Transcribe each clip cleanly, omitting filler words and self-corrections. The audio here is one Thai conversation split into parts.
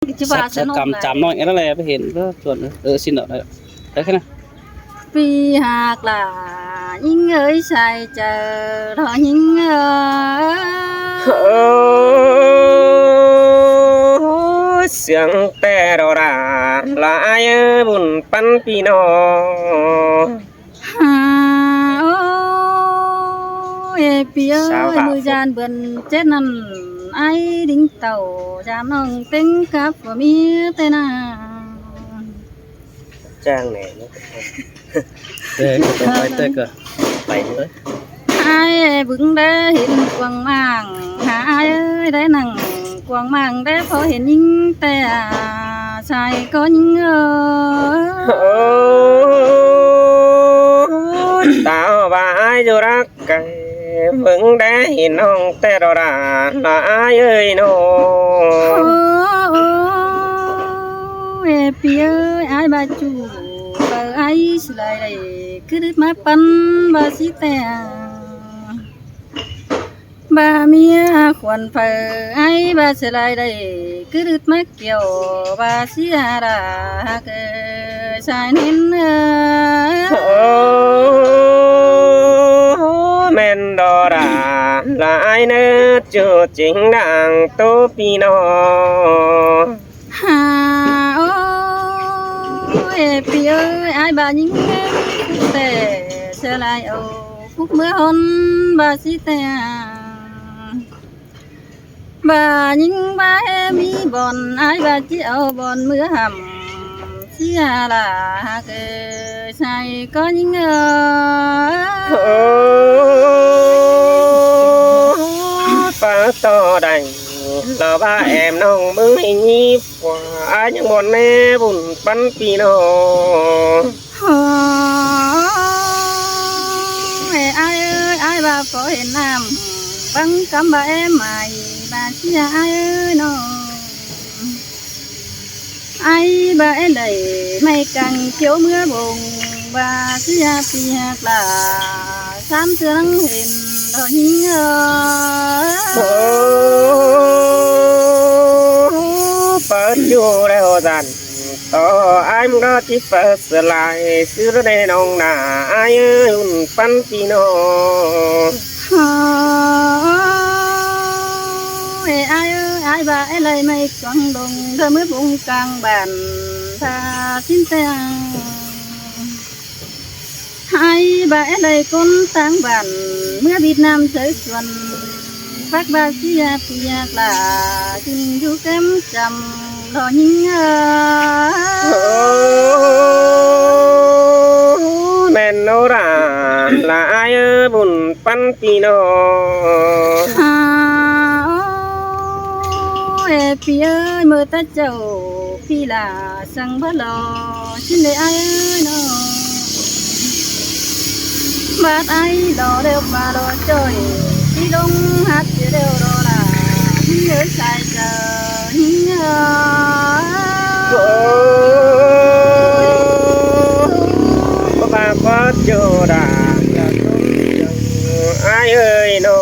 chứ bà sẽ cầm chạm nói nó là phải hiện đó chuẩn xin lỗi đấy đấy cái này vì hạt là những ơi sai chờ đó những xiang tè đò đà là ai buồn pan pino ôi phía người gian vườn chết nằm ai đính tàu giam nông tính cắp và mi tên à trang này nó đây cái cơ bảy nữa ai vững đế hiện quần mang ai ơi đấy nằng quần mang đế phó hiện những tè sai có những tao và ai vô rắc cây vững đế hiện ông tè đò đà là ai ơi nó phía ai bà chủ bà ai lại đây cứ đứt má pan bà xí tè bà mía khoản phở ai bà sẽ lại đây cứ đứt má kiểu bà xí đà cơ sai nên men đò đà là ai nữa chưa chính đảng tô pino Phi ơi ai bà những tè sẽ lại ở phút mưa hôn bà xí tè bà những ba em ý bọn ai bà chỉ ở bọn mưa hầm xí là cái sai có những phá to đành là ba em nông mới nhí qua những bọn nè bùn bắn pino ai ơi ai bà có hiện nam băng cắm bà em mày bà xí ai ơi nó ai bà em đầy mây càng chiếu mưa bùng bà xí phi là xám xưa nắng hình đó những phật vô đeo dàn to ai muốn đó chỉ phật sửa lại xưa đây nông nà ai ơi pan pino ai ơi ai bà ấy lấy mây quăng đồng thơ mới bụng càng bàn tha xin te hai bà ấy lấy con tăng bàn mưa Việt Nam tới xuân phát ba xí phi là xin du kém chầm lo những men nô là ai ơi buồn pan pino phi ơi mơ ta chầu phi là sang bớt lo xin để ai ơi nó bát ai đó đều bà đó chơi đi đông hát chỉ đều đó là nhớ sai giờ có ba phát cho đà là ai ơi nó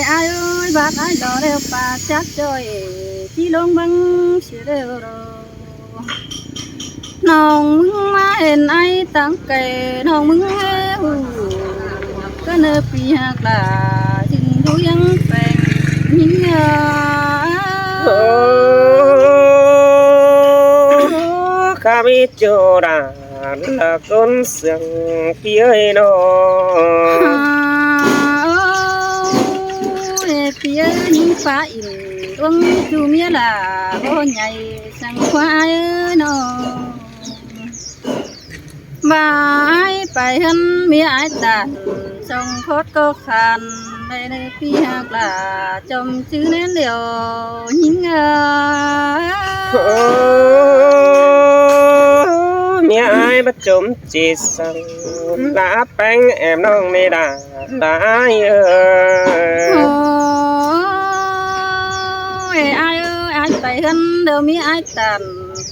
ai ơi bác ai đó đều bà chắc chơi chỉ đông băng chỉ đều đó nòng mưng má hẹn ai tăng kề nòng mưng cái nơi phi hạt là chừng đuôi ăn phèn những khá biết cho đà là con sừng phía nó phía những phá in tuông chú mía là có nhảy sang khoai nó và ai phải hơn mía ai tàn trong khót có khăn đây đây phi hạt là trong chữ nén liều những mía ai bắt chôm chỉ sang lá bánh em nông nê đà là ai ai ơi ai phải hơn đâu mía ai tàn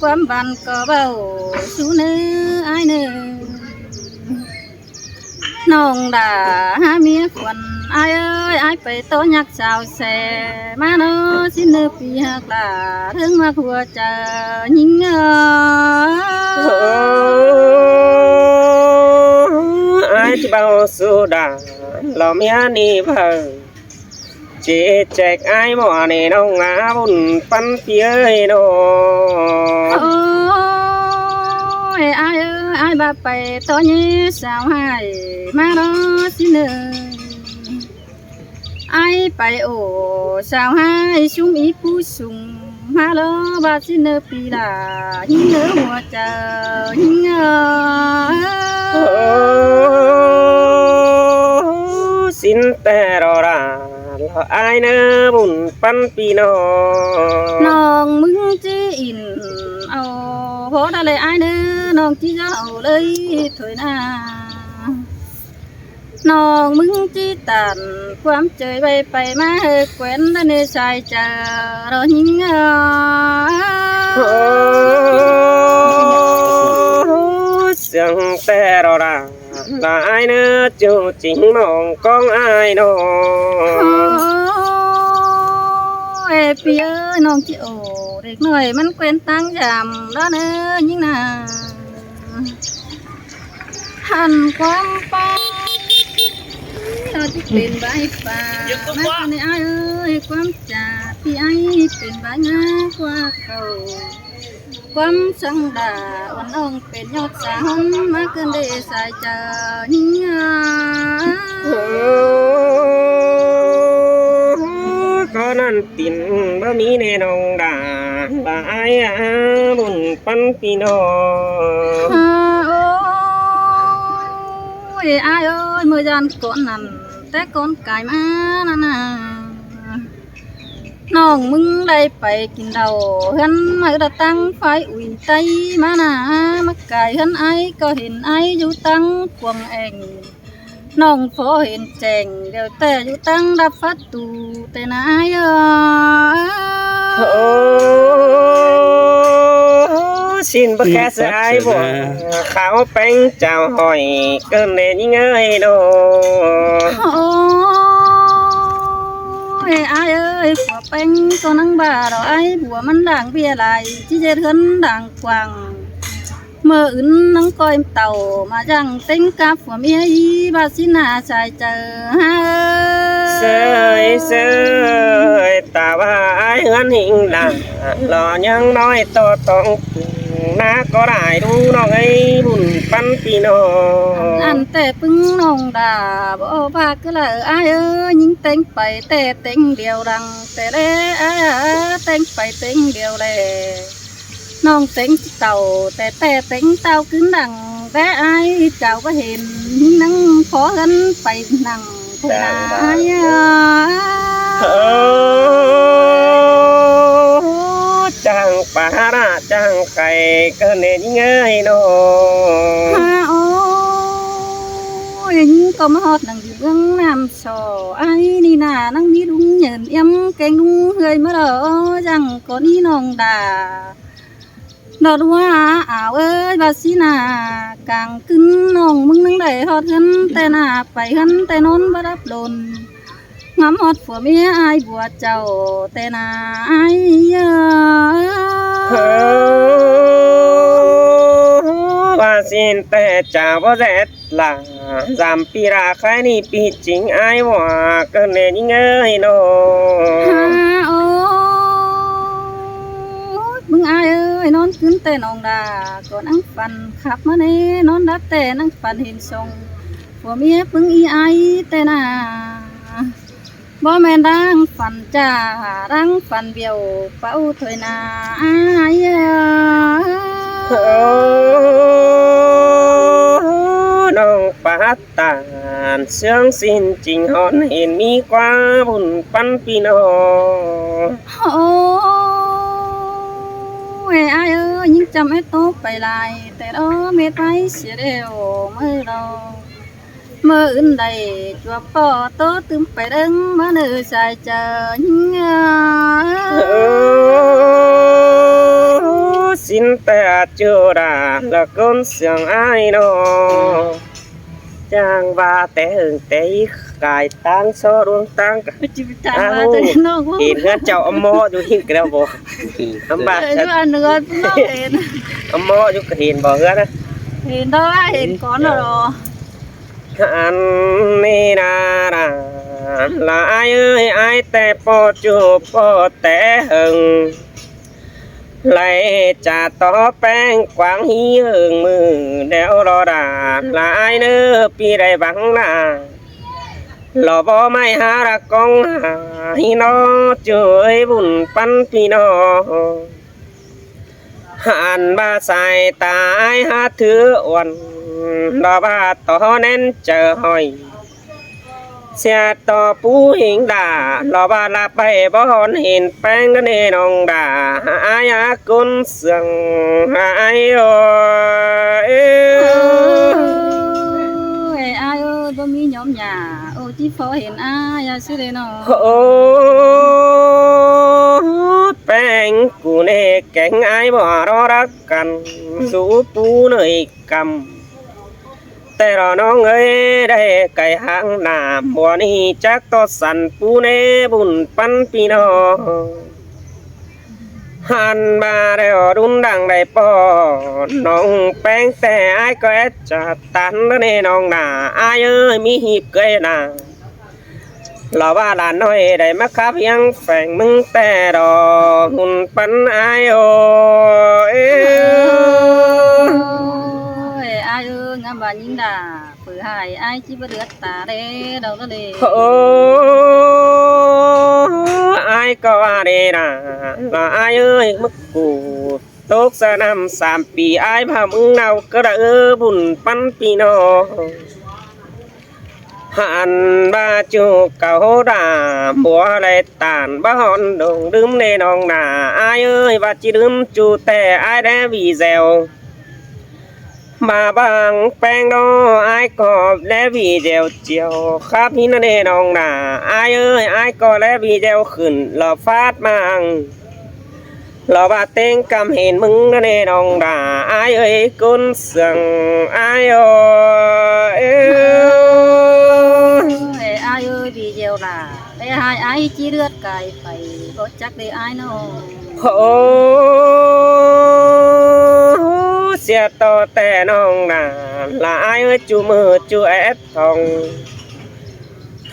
quắm bàn có bầu chú nữ ai nữ nông đà mía quần ai ơi ai phải tố nhắc chào xe mà nó xin được vì hạc là thương mà của chờ nhìn ai chỉ bao số đà lo mía ni vợ chế chẹt ai bỏ nè nó ngã bùn phân phía nó ôi ai ơi ai bà phải tố nhé sao hai mà nó xin được ai phải ổ sao hai xuống ý phú sùng mà lo bà xin được vì là những nhớ mùa chờ những xin tè rồi là ai nỡ bùn phân pi nó nòng mừng chỉ in ao phố đã lấy ai nữa nòng chỉ giàu lấy thôi na nòng mừng chỉ tàn quắm trời bay bay má hơi quen đã nơi sai chờ rồi những sương tè rồi là ai nữa chú chính mong con ai nó ê phía ơi nòng chỉ ổ để ngườiมันquen tăng giảm đó nữa những nào hành quam paเราที่เป็นใบป่าแม่คนในอ้ายเอ้ยความจ่าที่ไอ้เป็นใบงากว่าเขาความสังดาวันน้องเป็นยอดสาวมาเกินได้สายเจอยิ่งก็นั่นตินบ่มีแน่นองดาบ่อายบุญปันพี่น้อง โอ้ยอ้ายเอ้ยเมื่อยันก่อนนั้นแต่ก่อนกายมานั่นน่ะน้องมึงได้ไปกินเหล้าเห็นมาได้ตั้งไฟอุ่นใจมานะมากายเห็นไอ้ก็เห็นไอ้อยู่ตั้งพวงเองน้องพอเห็นแจงเดี๋ยวแต่อยู่ตั้งรับฟัดตูแต่นายxin bất khả sai bộ khảo bánh chào hỏi cơn nè những ơi đồ ôi ai ơi của bánh con ăn bà đó ai củaมันด่างเบียร์lại chỉ dễ hơnด่างquàng mơ ứng nắng coi tàu mà chẳng tính cáp của mía y bà xin hà xài chờ ha sơi sơi ta ba ai hơn hình là lò nhang nói to to na có đại đu nó gây bùn pan pì nó ăn tè pưng nồng đà bỏ ba cứ là ai ơi những tên phải tè tên điều đằng tè lê tên phải tên điều lê nong tên tàu tè tên tao cứ đằng bé ai chào có hiền nắng khó gắn phải nằng là ai chẳng phá ra chẳng cày cơ nên ngơi nó ôi những có mà hót đằng dương làm sò ai đi nà năng đi đúng nhận em canh đúng người mới đỡ chẳng có đi nòng đà đọt hoa ảo ơi bà xin à càng cứng nòng mưng nâng đẩy hót gân tên à phải gân tên nón bắt đắp đồn ngắm hót của mía ai bùa chầu tên à ai và xin tè chào bó rét là giảm pi ra khai ni pi chính ai hòa cơ nên những ơi nó mừng ai ơi nón cứng tên ông đà còn ăn phần khắp mà nè nón đáp tên ăn phần hình sông của mía mừng y ai tên à bố mẹ đang phần trà đang phần biểu bao thời na ai nông phát tàn sương xin trình hòn hiền mi qua bùn pan pino ôi ai ơi những trăm ấy tốt phải lại tại đó mẹ tay sẽ đều mơ đâu mơ ưn đầy chùa bò tốt từng phải đứng mà nữ xài chờ xin ta chưa đã là con sương ai nó chàng và té hưởng té กายตั้งโซดวงตั้ง จิบจางมาจะน้องว่า เห็นเฮือนเจ้าอมโมอยู่หิ้งกระบ่ อำบาก เนื้อเนื้อน้องเห็น อมโมอยู่ก็เห็นบ่เฮือนนะ เห็นได้เห็นก่อนแล้วหรอ อันนี้นาราลายเอ้ยอายแต่ปอจูบปอแต่หึงไหลจะต่อแป้งกวางหีหึงมือเดี๋ยวรอดาลายเนื้อปีได้บังหน้าหล่อบ่ไม่หารักกองหาให้น้อเจยบุญปันพี่น้องหันบาใส่ตายหาถืออ่อนรอบาต่อแน่นเจอหอยเสียต่อปูหิงด่ารอบาลาไปบ่หอนเห็นแป้งนั่นเองน้องด่าอายากุนเสียงอายโอ ai ơiบ่มีnhóm nhà ô chỉ phó hiện ai à sư đây nó โอ้แป้งกูเน่แกงอายบ่รอรักกันสู้ปูเหนื่อยกำแต่รอน้องเอ้ยได้ไก่หางหน้าบัวนี้จักต่อสันปูเน่บุญปันพี่น้องหันมาได้ดุนดังได้ปอน้องแป้งแต่อายก็แอดจะตันเน่น้องหน้าอายเอ้ยมีหีบเกยหน้าเราว่าหลานน้อยได้มาขับยังแฝงมึงแต่รอหุ่นปันอายโอเอ้ ôi ai ơi ngắm bà nhìn đà phử hại ai chỉ bắt được ta đây đâu đó đi โอ้อายก็ว่าเดนะว่าอายเอ้ยมึกกูตกสนาม3 ปีอายพามึงเนาก็ได้บุญปันพี่น้องหันบาจูเก่าด่าบัวไรตานบ้านดงดื่มในน้องหน้าอายเอ้ยว่าจิดื่มจูแต่อายได้วีแซวมาบางแป้งดออายก็และวีเจวเจียวครับพี่นั่นเองน้องหน้าอายเอ้ยอายก็และวีเจวขึ้นหล่อฟาดมังหล่อบาเต็งกำเห็นมึงนั่นเองน้องหน้าอายเอ้ยกุนเสียงอายโอเอ้ ôi ai ơi vì giàu là đây hai ai chỉ được cài phải có chắc để ai nó โอ้เสียต่อแต่น้องหน้าละอายเอ้ยจูมือจูแอดทอง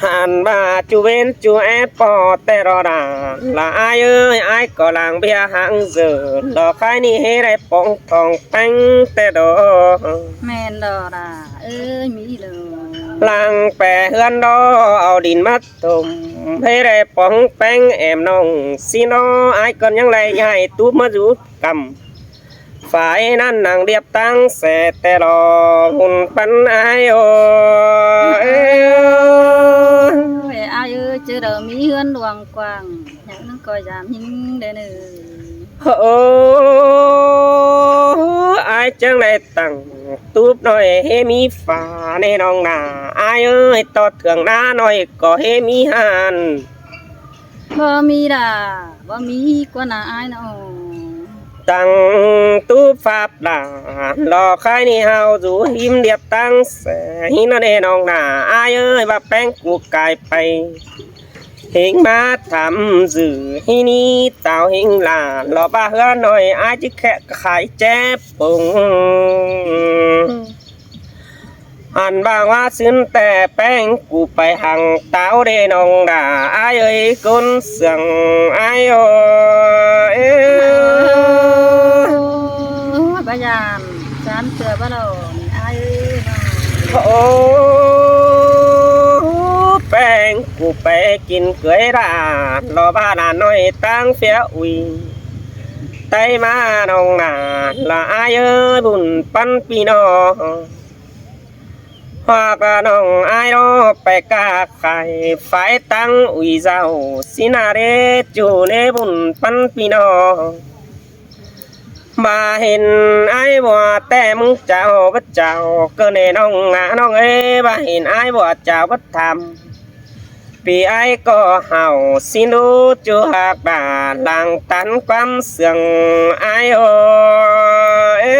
หันมาจูเว้นจูแอดปอแต่รอดาละอายเอ้ยอายก็ลางเบียหางเสือดอกไข่นี่ให้ได้ปองทองแป้งแต่ดอก men đó là ơi mỹ lừa ลังแปะเฮือนดอเอาดินมาถมให้ได้ปองแป้งแอมน้องสิน้ออายก่อนยังไรใหญ่ตูมาอยู่กำฝ่ายนั้นนางเรียบตั้งเสแต่รอหุ่นปันอายโอ ôi ai ơi chứ đâu mỹ hơn luồng quang những nó coi giảm những đây nữa โอ้อายจังได้ตั้งตูบหน่อยให้มีฝาในน้องหน้าอายเอ้ยตอดเถืองหน้าหน่อยก็ให้มีหัน บ่มีด่าบ่มีกว่าน่าอายเนาะ ตั้งตูบฟาบด่ารอใครนี่เฮาอยู่หิมเดียบตั้งแสหินในน้องหน้าอายเอ้ยว่าแป้งกูกายไปเฮงมาทำสื่อให้นี่เต่าเฮงลารอบ้าเฮือหน่อยอายจะแค่ขายแจ๊บปุงอันบางว่าซื้อแต่แป้งกูไปหังเต้าเดน้องด่าอายเอ้ยก้นเสียงอายโอเอ้ bà giàm chán chưa bắt đầu ai ơi nó โอ้แป้งกูไปกินเกลือด่ารอบ้าด่าน้อยตั้งเฟียอุยไตมาน้องหน้าละอายเอ้ยบุญปันพี่น้องหากน้องอายรอไปกาไข่ไฟตั้งอุยเจ้าสินาเรจูเนบุญปันพี่น้องมาเห็นไอ้บัวแต่มึงเจ้าบัดเจ้าก็เนน้องงาน้องเอ้มาเห็นไอ้บัวเจ้าบัดทำปีไอ้ก็เห่าสินูจูหักด่าหลังตันความเสื่องไอ้โอเอ้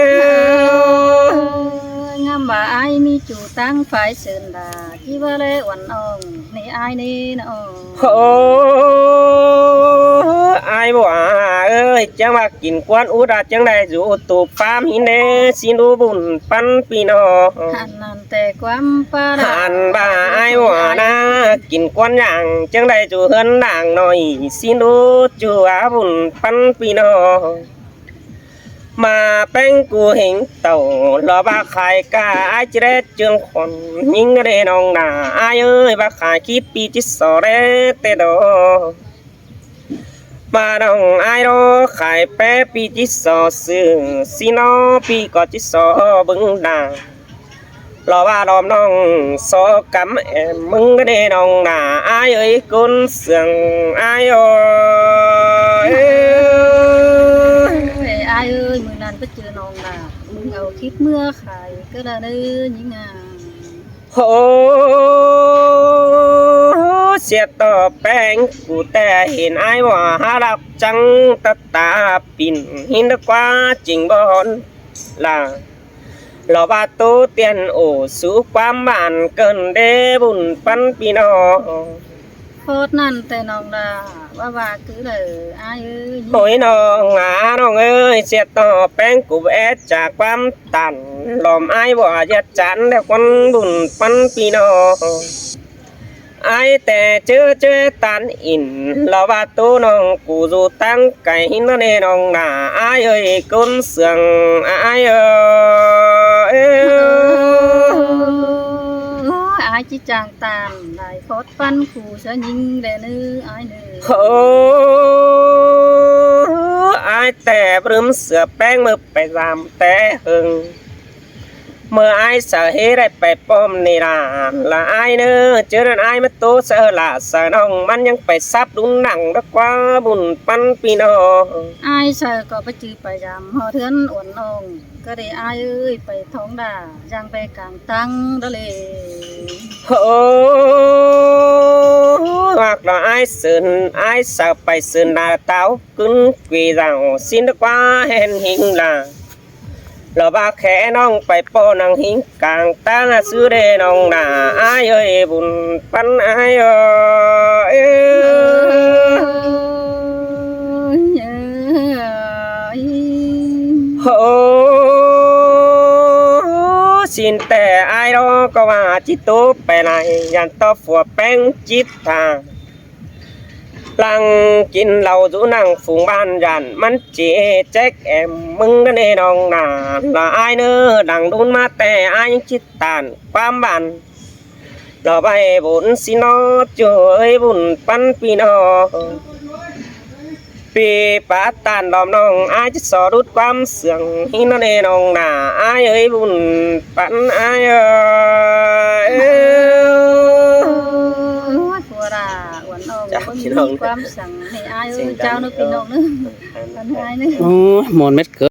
ngắm bà ai mi chủ tăng phải sơn đà chỉ chi ba lê uẩn ông này ai nè nó โอ้อายบ่เอ้ยจังว่ากินกวนอุดาจังได้อยู่ตูบฟาร์มหินเดสิดูบุญปันพี่น้อง หันนั่นแต่ความปา หันบ่าอายบ่นะกินกวนอย่างจังได้อยู่เฮือนด่างหน่อยสิดูจัวบุญปันพี่น้องมาแป้งกูเห็นเต่ารอบ้าขายกาอายจะได้เจืองคนยิงเรน้องนาอายเอ้ยบ้าขายคิดปีจิตสอเรเตโดมาดองอายรอขายแป้ปีจิตสอซื้อสินอปีก็จิตสอบึงดารอบ้าดอมน้องสอกำมึงเรน้องนาอายเอ้ยกุนเสียงอายเอ้ย ai ơi mười lần bất chừa nòng là mừng ngầu khiếp mưa khải cứ là nơi nhữngโอ้เสียต่อแป้งกูแต่เห็นไอ้ว่าหารับจังตะตาปิ่นหินกว่าจริงบ่อนล่ะเราบาตูเตียนโอสู่ความบ้านเกินเดบุญปันพี่น้อง phốt năn tè nòng là bà cứ là ai ơi โอ้ยน้องหาน้องเอ้ยเสียต่อแป้งกูแอดจากความตันหลอมไอ้บ่ยัดจันแล้วคนบุญปันพี่น้องไอ้แต่เจอตันอินเราว่าตู้น้องกูอยู่ตั้งไก่หินนั่นเองน้องหน้าไอ้เอ้ยกุนเสียงไอ้เอ้ย ai chỉ chàng tàn lại phốt văn khủ sẽ nhìn để nữ ai nữ โอ้ไอ้แต่บรึมเสือแป้งมือไปรำแต่หึงเมื่อไอ้สาเหตุได้ไปป้อมในร้านละไอ้เนื้อเจอนั่นไอ้มาโตเสือละสาน้องมันยังไปซับดุนหนังรักว่าบุญปันพี่น้อง ai sợ có bất chư phải giảm họ thướn uẩn ông cứ để ai ơi phải thống đà giang về càng tăng đó lệ โอ้หากเราไอ้สื่นไอ้สาวไปสื่นดาเต้าขึ้นกีเราสิ้นกว่าเห็นหิงละเราบ้าแค่น้องไปป้อนังหิงกลางตั้งซื้อเดน้องด่าไอ้เอ้ยบุญปันไอ้เอ้ยโอ้สินแต่ไอ้รอก็ว่าจิตโตไปไหนยันต่อฝัวแป้งจิตทางหลังกินเหล้าจูนั่งฝูงบ้านยันมันเจ๊แจ๊กแอมมึงนั่นเองน้องนาละไอ้เนื้อดังดุนมาแต่ไอ้ยังจิตตานความบ้านเราไปบุญสินอช่วยบุญปันพี่น้องปีปาตานดอมน้องไอ้จะสอรุดความเสื่องหินนั่นเองน้องนาไอ้เอ้ยบุญปันไอ้เอ้ย phùa đà uẩn ông cóมีความสั่งให้ai ơi trao nước pin ông nữa còn hai nữa โอ้หมอนเม็ดเกิด